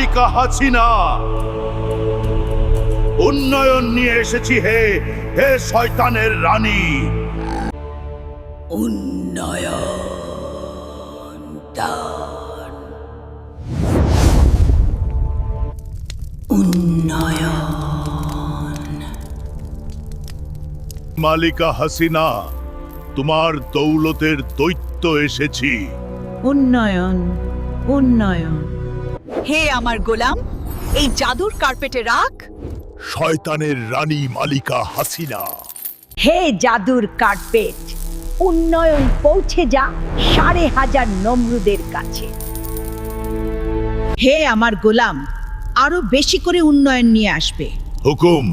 মালিকা হাসিনা, উন্নয়ন নিয়ে এসেছি হে হে শয়তানের রানী। উন্নয়ন দান, উন্নয়ন। মালিকা হাসিনা, তোমার দৌলতের দৈত্য এসেছি। উন্নয়ন, উন্নয়ন। হে আমার গোলাম, এই জাদুর কার্পেটে রাখ। শয়তানের রানী মালিকা হাসিনা, হে জাদুর কার্পেট, উন্নয়ন পৌঁছে যা 5,500 নমরুদের কাছে। হে আমার গোলাম, আরো বেশি করে উন্নয়ন নিয়ে আসবে। হুকুম।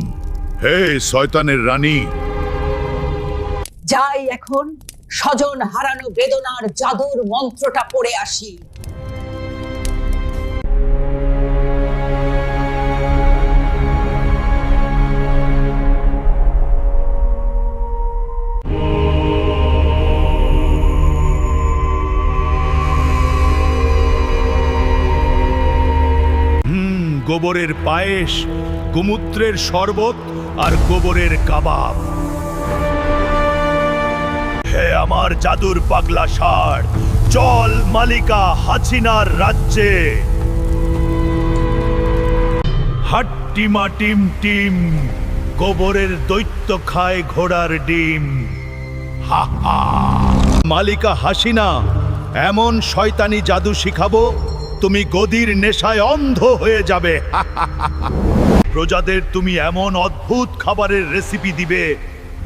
হে শয়তানের রানী, যাই এখন স্বজন হারানো বেদনার জাদুর মন্ত্রটা পড়ে আসি। গোবরের পায়েস, গোমূত্রের শরবত আর গোবরের কাবাব। হে আমার জাদুর পাগলা ষাঁড়, চল মালিকা হাসিনার রাজ্যে। হাট্টিমা টিম টিম, গোবরের দৈত্য খায় ঘোড়ার ডিম। হা হা। মালিকা হাসিনা, এমন শয়তানি জাদু শিখাবো তুমি গদির নেশায় অন্ধ হয়ে যাবে। প্রজাদের তুমি এমন অদ্ভুত খাবারের রেসিপি দিবে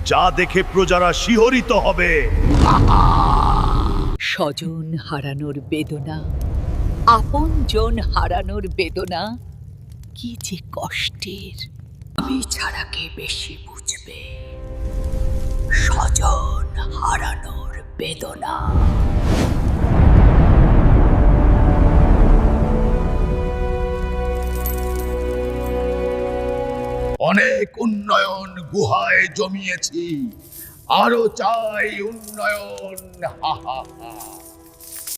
যা দেখে প্রজারা শিহরিত হবে। স্বজন হারানোর বেদনা, আপনজন হারানোর বেদনা কি যে কষ্টের। আমি ছাড়া কে বেশি বুঝবে স্বজন হারানোর বেদনা। অনেক উন্নয়ন গুহায় জমিয়েছি, আরো চাই উন্নয়ন। হা হা হা।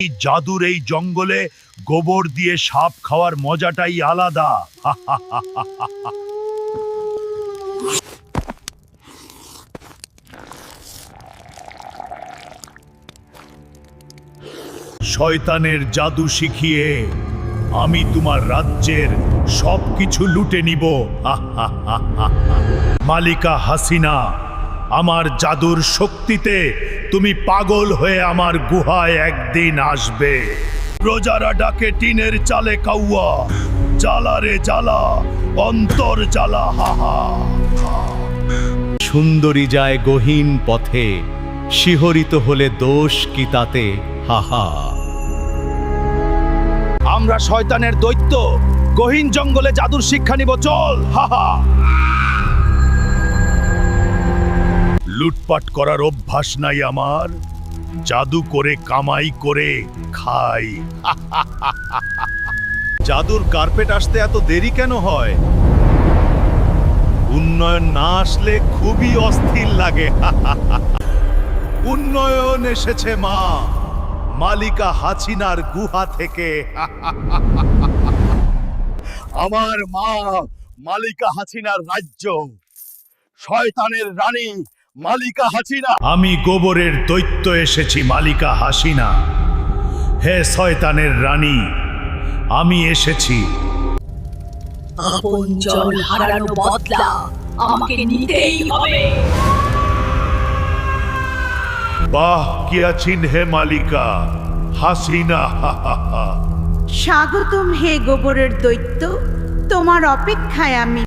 এই জাদুর এই জঙ্গলে গোবর দিয়ে সাপ খাওয়ার মজাটাই আলাদা। হা হা হা হা হা। শয়তানের জাদু শিখিয়ে আমি তোমার রাজ্যের সবকিছু লুটে নিব। মালিকা হাসিনা, আমার জাদুর শক্তিতে তুমি পাগল হয়ে আমার গুহায় একদিন আসবে। প্রজারা ডাকে টিনের চালে কাউয়া, জ্বালা রে জ্বালা, অন্তর জ্বালা। হাহা। সুন্দরী যায় গহীন পথে, শিহরিত হলে দোষ কি তাতে। হাহা। আমরা শয়তানের দৈত্য, গহীন জঙ্গলে জাদুর শিক্ষা নিব, চল। হাহা। লুটপাট করার অভ্যাস নাই আমার, জাদু করে কামাই করে খাই। জাদুর কার্পেট আসতে এত দেরি কেন হয়? উন্নয়ন না আসলে খুবই অস্থির লাগে। উন্নয়ন এসেছে মা, মালিকা হাসিনার গুহা থেকে। আমার মা মালিকা হাসিনার রাজ্য, শয়তানের রানী মালিকা হাসিনা। আমি গোবরের দৈত্য এসেছি মালিকা হাসিনা। হে শয়তানের রানী, আমি এসেছি। আপনজন হারানো বদলা আমাকে নিতেই হবে। বাহ, কি আছেন হে মালিকা হাসিনা। স্বাগতম হে গোবরের দৈত্য, তোমার অপেক্ষায় আমি।